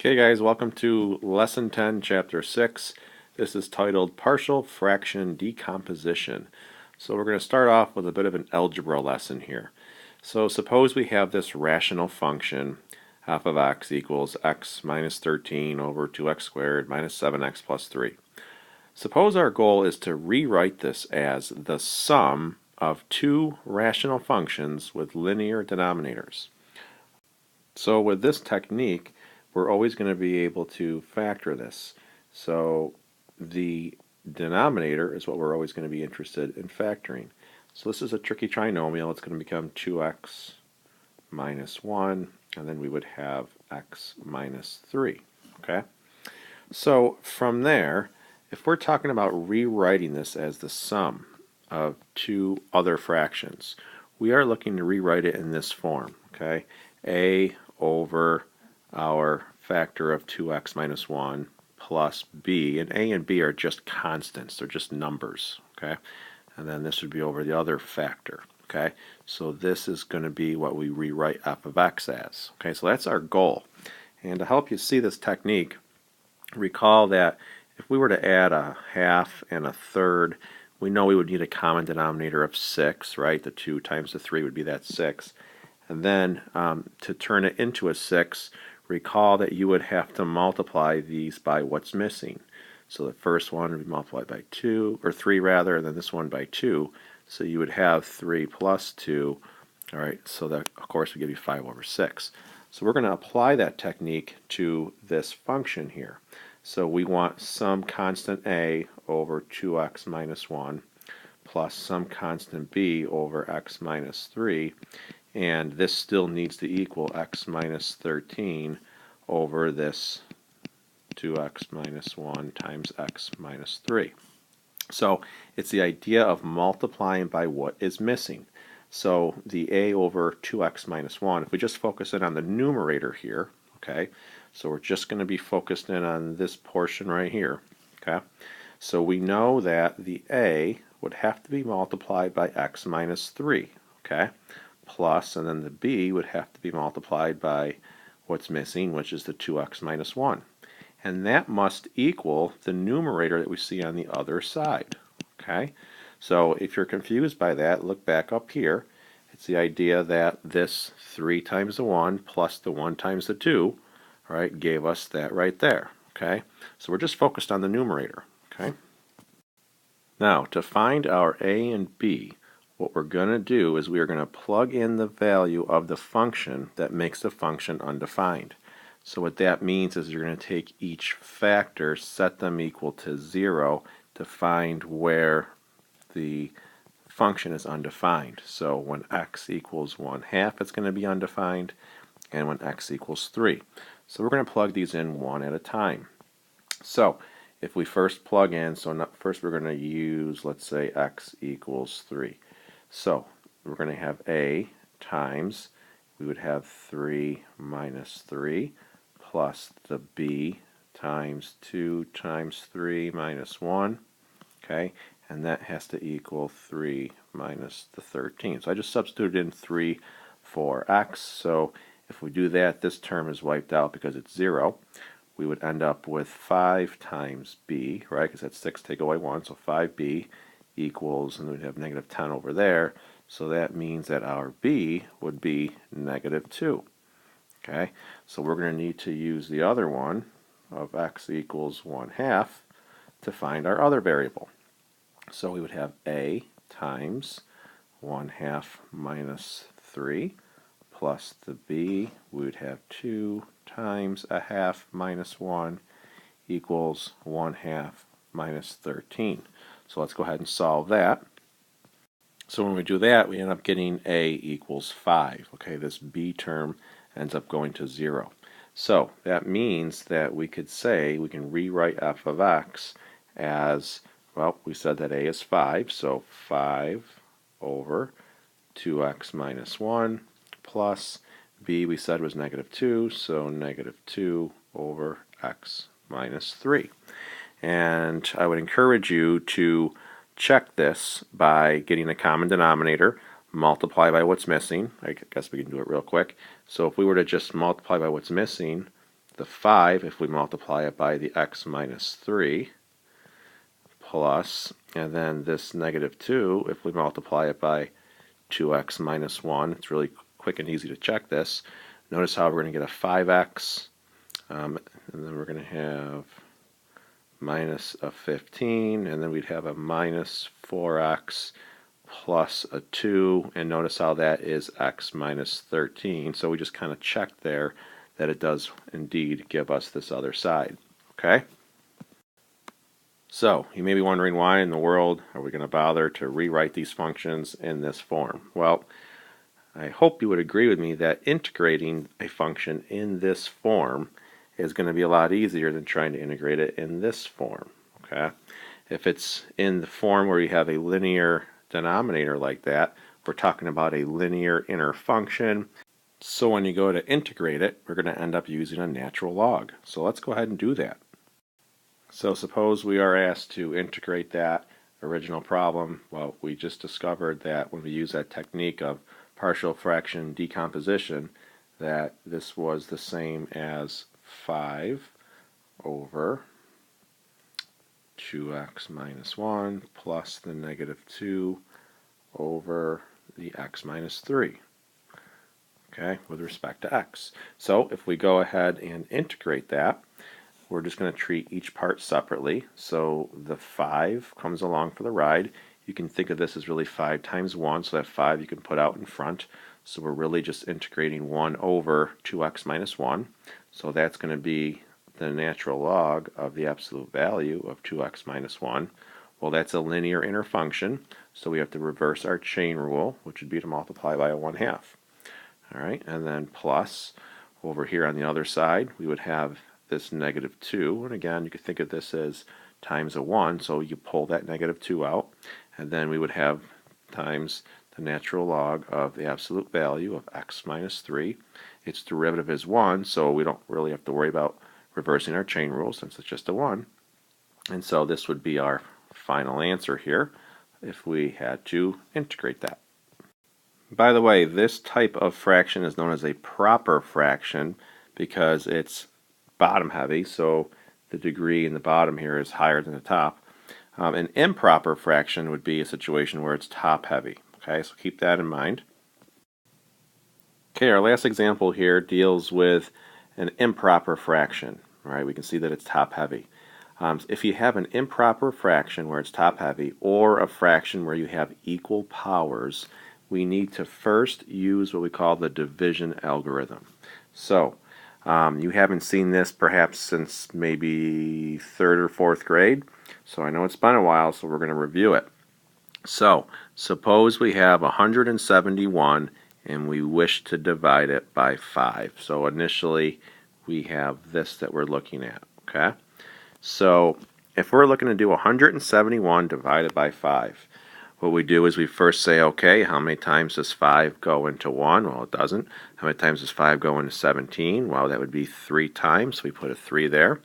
Okay guys, welcome to Lesson 10, Chapter 6. This is titled Partial Fraction Decomposition. So we're going to start off with a bit of an algebra lesson here. So suppose we have this rational function, f of x equals x minus 13 over 2x squared minus 7x plus 3. Suppose our goal is to rewrite this as the sum of two rational functions with linear denominators. So with this technique, we're always going to be able to factor this. So the denominator is what we're always going to be interested in factoring. So this is a tricky trinomial. It's going to become 2x minus 1, and then we would have x minus 3. Okay? So from there, if we're talking about rewriting this as the sum of two other fractions, we are looking to rewrite it in this form. Okay? A over our factor of 2x minus 1 plus b, and a and b are just constants, they're just numbers, okay? And then this would be over the other factor, okay? So this is going to be what we rewrite f of x as, okay? So that's our goal. And to help you see this technique, recall that if we were to add a half and a third, we know we would need a common denominator of 6, right? The 2 times the 3 would be that 6. And then to turn it into a 6, recall that you would have to multiply these by what's missing. So the first one would be multiplied by 2, or 3 rather, and then this one by 2. So you would have 3 plus 2. All right, so that of course would give you 5 over 6. So we're going to apply that technique to this function here. So we want some constant a over 2x minus 1 plus some constant b over x minus 3. And this still needs to equal x minus 13 over this 2x minus 1 times x minus 3. So it's the idea of multiplying by what is missing. So the a over 2x minus 1, if we just focus in on the numerator here, okay, so we're just going to be focused in on this portion right here, okay, so we know that the a would have to be multiplied by x minus 3, okay, plus, and then the b would have to be multiplied by what's missing, which is the 2x minus 1. And that must equal the numerator that we see on the other side. Okay? So if you're confused by that, look back up here. It's the idea that this 3 times the 1 plus the 1 times the 2, right, gave us that right there. Okay? So we're just focused on the numerator. Okay? Now, to find our a and b, what we're going to do is we are going to plug in the value of the function that makes the function undefined. So what that means is you're going to take each factor, set them equal to 0 to find where the function is undefined. So when x equals 1/2, it's going to be undefined, and when x equals 3. So we're going to plug these in one at a time. So if we first plug in, first we're going to use, let's say, x equals 3. So we're going to have a times, we would have 3 minus 3 plus the b times 2 times 3 minus 1, okay, and that has to equal 3 minus the 13. So I just substituted in 3 for x, so if we do that, this term is wiped out because it's 0. We would end up with 5 times b, right, because that's 6 take away 1, so 5b equals, and we'd have negative 10 over there, so that means that our b would be negative 2. Okay, so we're going to need to use the other one of x equals 1/2 to find our other variable. So we would have a times 1/2 minus 3 plus the b, we would have 2 times 1/2 minus 1 equals 1/2 minus 13. So let's go ahead and solve that. So when we do that, we end up getting a equals 5. Okay, this b term ends up going to 0. So that means that we could say we can rewrite f of x as, well, we said that a is 5, so 5 over 2x minus 1 plus b we said was negative 2, so negative 2 over x minus 3. And I would encourage you to check this by getting a common denominator, multiply by what's missing. I guess we can do it real quick. So if we were to just multiply by what's missing, the 5 if we multiply it by the x minus 3 plus, and then this negative 2 if we multiply it by 2x minus 1. It's really quick and easy to check this. Notice how we're going to get a 5x, and then we're going to have minus a 15, and then we'd have a minus 4x plus a 2, and notice how that is x minus 13. So we just kind of checked there that it does indeed give us this other side. Okay? So you may be wondering, why in the world are we going to bother to rewrite these functions in this form? Well, I hope you would agree with me that integrating a function in this form is going to be a lot easier than trying to integrate it in this form. Okay? If it's in the form where you have a linear denominator like that, we're talking about a linear inner function. So when you go to integrate it, we're going to end up using a natural log. So let's go ahead and do that. So suppose we are asked to integrate that original problem. Well, we just discovered that when we use that technique of partial fraction decomposition, that this was the same as 5 over 2x minus 1 plus the negative 2 over the x minus 3, okay, with respect to x. So if we go ahead and integrate that, we're just going to treat each part separately. So the 5 comes along for the ride. You can think of this as really 5 times 1, so that 5 you can put out in front. So we're really just integrating 1 over 2x minus 1. So that's going to be the natural log of the absolute value of 2x minus 1. Well, that's a linear inner function, so we have to reverse our chain rule, which would be to multiply by a 1/2. All right, and then plus, over here on the other side, we would have this negative 2, and again, you could think of this as times a 1, so you pull that negative 2 out, and then we would have times the natural log of the absolute value of x minus 3. Its derivative is 1, so we don't really have to worry about reversing our chain rule since it's just a 1. And so this would be our final answer here if we had to integrate that. By the way, this type of fraction is known as a proper fraction because it's bottom heavy, so the degree in the bottom here is higher than the top. An improper fraction would be a situation where it's top heavy. Okay, so keep that in mind. Okay, our last example here deals with an improper fraction. Right, we can see that it's top heavy. If you have an improper fraction where it's top heavy, or a fraction where you have equal powers, we need to first use what we call the division algorithm. So you haven't seen this perhaps since maybe 3rd or 4th grade, so I know it's been a while, so we're going to review it. So suppose we have 171 and we wish to divide it by 5. So initially we have this that we're looking at. Okay, so if we're looking to do 171 divided by 5, what we do is we first say, okay, how many times does 5 go into 1? Well, it doesn't. How many times does 5 go into 17? Well, that would be 3 times. So we put a 3 there.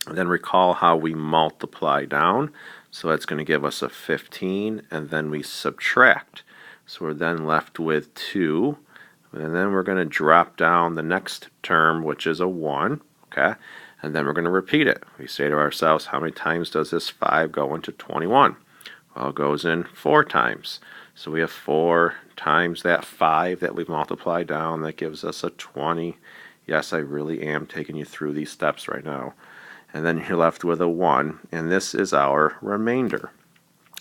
And then recall how we multiply down. So that's going to give us a 15, and then we subtract. So we're then left with 2. And then we're going to drop down the next term, which is a 1. Okay? And then we're going to repeat it. We say to ourselves, how many times does this 5 go into 21? Well, it goes in 4 times. So we have 4 times that 5 that we've multiplied down. That gives us a 20. Yes, I really am taking you through these steps right now. And then you're left with a 1. And this is our remainder.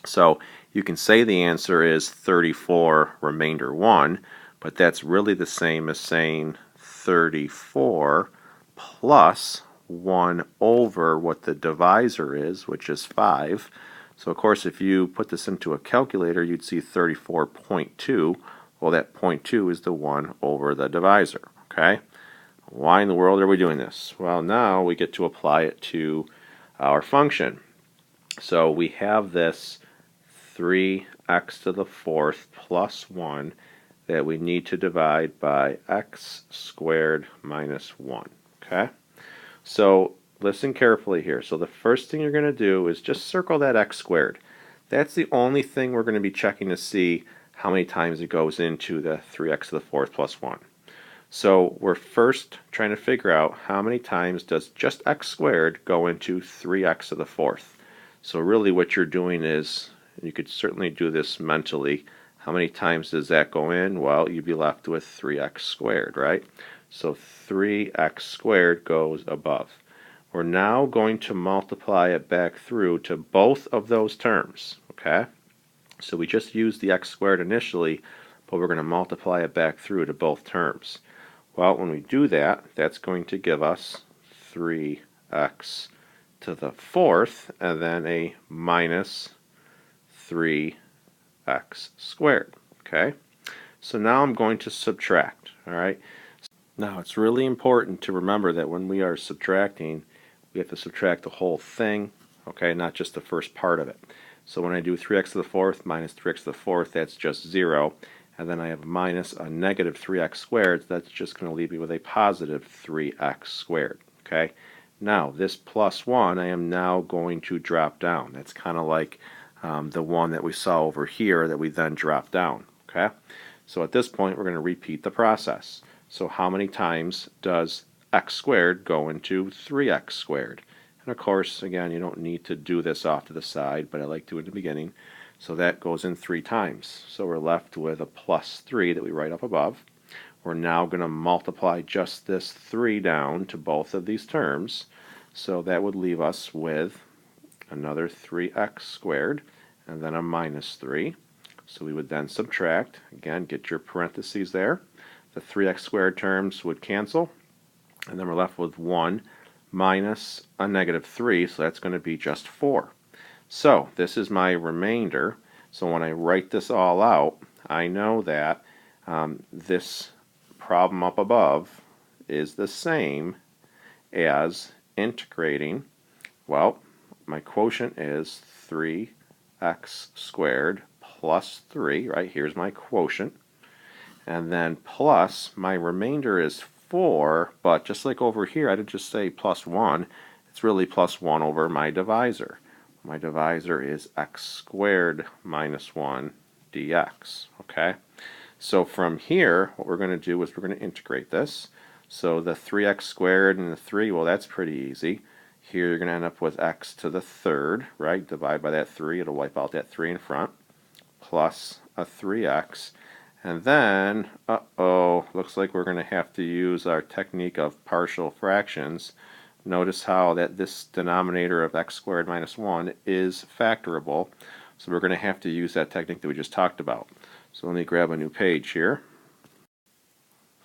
So you can say the answer is 34 remainder 1, but that's really the same as saying 34 plus 1 over what the divisor is, which is 5. So of course, if you put this into a calculator, you'd see 34.2. Well, that 0.2 is the 1 over the divisor. Okay? Why in the world are we doing this? Well, now we get to apply it to our function. So we have this 3x to the 4th plus 1 that we need to divide by x squared minus 1. Okay? So listen carefully here. So the first thing you're going to do is just circle that x squared. That's the only thing we're going to be checking to see how many times it goes into the 3x to the 4th plus 1. So we're first trying to figure out how many times does just x squared go into 3x to the fourth. So really what you're doing is, you could certainly do this mentally, how many times does that go in? Well, you'd be left with 3x squared, right? So 3x squared goes above. We're now going to multiply it back through to both of those terms, okay? So we just used the x squared initially, but we're going to multiply it back through to both terms. Well, when we do that, that's going to give us 3x to the fourth, and then a minus 3x squared. Okay? So now I'm going to subtract. All right? Now, it's really important to remember that when we are subtracting, we have to subtract the whole thing, okay, not just the first part of it. So when I do 3x to the fourth minus 3x to the fourth, that's just 0. And then I have minus a negative 3x squared, so that's just going to leave me with a positive 3x squared. Okay? Now, this plus 1, I am now going to drop down. That's kind of like the one that we saw over here that we then dropped down. Okay? So at this point, we're going to repeat the process. So how many times does x squared go into 3x squared? And of course, again, you don't need to do this off to the side, but I like to in the beginning. So that goes in 3 times. So we're left with a plus 3 that we write up above. We're now going to multiply just this 3 down to both of these terms. So that would leave us with another 3x squared and then a minus 3. So we would then subtract. Again, get your parentheses there. The 3x squared terms would cancel. And then we're left with 1 minus a negative 3. So that's going to be just 4. So this is my remainder. So when I write this all out, I know that this problem up above is the same as integrating, well, my quotient is 3x squared plus 3, right? Here's my quotient. And then plus, my remainder is 4, but just like over here, I didn't just say plus 1. It's really plus 1 over my divisor. My divisor is x squared minus 1 dx, okay? So from here, what we're going to do is we're going to integrate this. So the 3x squared and the 3, well, that's pretty easy. Here you're going to end up with x to the third, right? Divide by that 3, it'll wipe out that 3 in front, plus a 3x. And then, looks like we're going to have to use our technique of partial fractions. Notice how that this denominator of x squared minus 1 is factorable. So we're going to have to use that technique that we just talked about. So let me grab a new page here.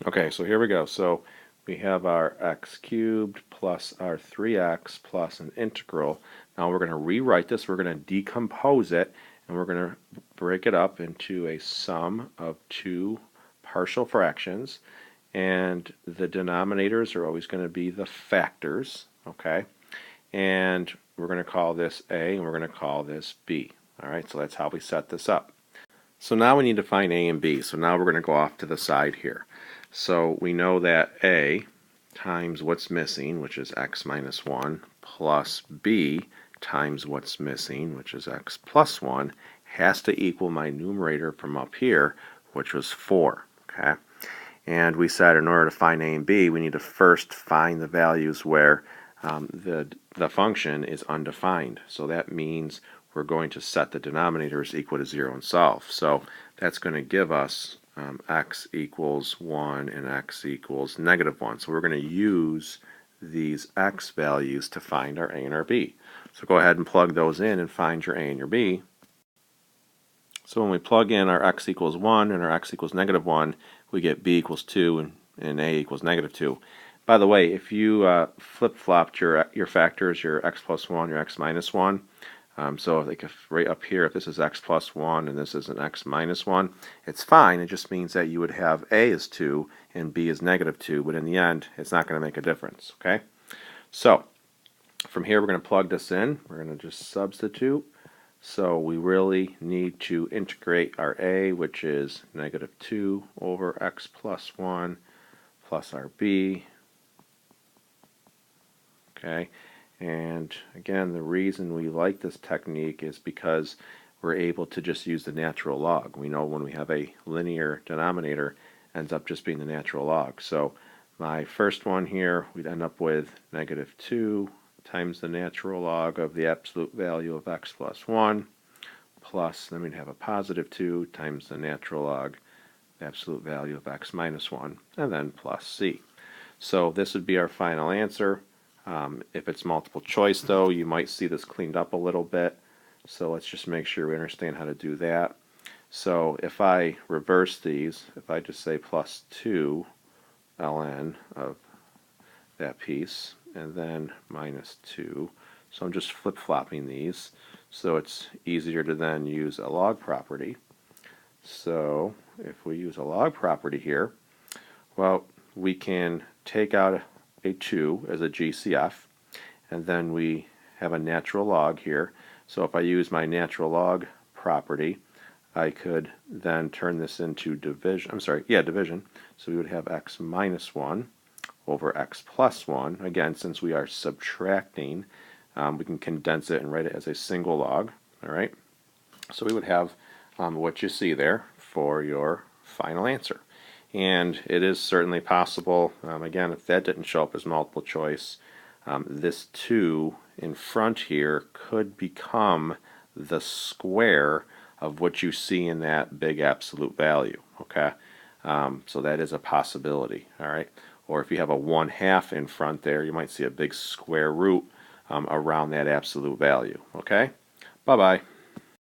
Okay, so here we go. So we have our x cubed plus our 3x plus an integral. Now we're going to rewrite this. We're going to decompose it, and we're going to break it up into a sum of 2 partial fractions. And the denominators are always going to be the factors, okay? And we're going to call this A, and we're going to call this B. All right, so that's how we set this up. So now we need to find A and B. So now we're going to go off to the side here. So we know that A times what's missing, which is x minus 1, plus B times what's missing, which is x plus 1, has to equal my numerator from up here, which was 4, okay? And we said in order to find A and B, we need to first find the values where the function is undefined. So that means we're going to set the denominators equal to 0 and solve. So that's going to give us x equals 1 and x equals negative 1. So we're going to use these x values to find our A and our B. So go ahead and plug those in and find your A and your B. So when we plug in our x equals 1 and our x equals negative 1, we get b equals 2 and a equals negative 2. By the way, if you flip-flopped your factors, your x plus 1, your x minus 1, so like if right up here, if this is x plus 1 and this is an x minus 1, it's fine. It just means that you would have a is 2 and b is negative 2, but in the end, it's not going to make a difference, okay? So from here, we're going to plug this in. We're going to just substitute. So we really need to integrate our a, which is negative 2 over x plus 1, plus our b. Okay, and again, the reason we like this technique is because we're able to just use the natural log. We know when we have a linear denominator, ends up just being the natural log. So my first one here, we'd end up with -2 times the natural log of the absolute value of x plus 1, plus, then we'd have a +2 times the natural log, the absolute value of x minus 1, and then plus c. So this would be our final answer. If it's multiple choice, though, you might see this cleaned up a little bit. So let's just make sure we understand how to do that. So if I reverse these, if I just say plus 2 ln of that piece, and then minus 2, so I'm just flip-flopping these, so it's easier to then use a log property. So if we use a log property here, well, we can take out a 2 as a GCF, and then we have a natural log here. So if I use my natural log property, I could then turn this into division. Division. So we would have x minus 1 over x plus 1. Again, since we are subtracting, we can condense it and write it as a single log. All right. So we would have what you see there for your final answer. And it is certainly possible, again, if that didn't show up as multiple choice, this 2 in front here could become the square of what you see in that big absolute value, okay? So that is a possibility, all right? Or if you have a 1/2 in front there, you might see a big square root around that absolute value, okay? Bye-bye.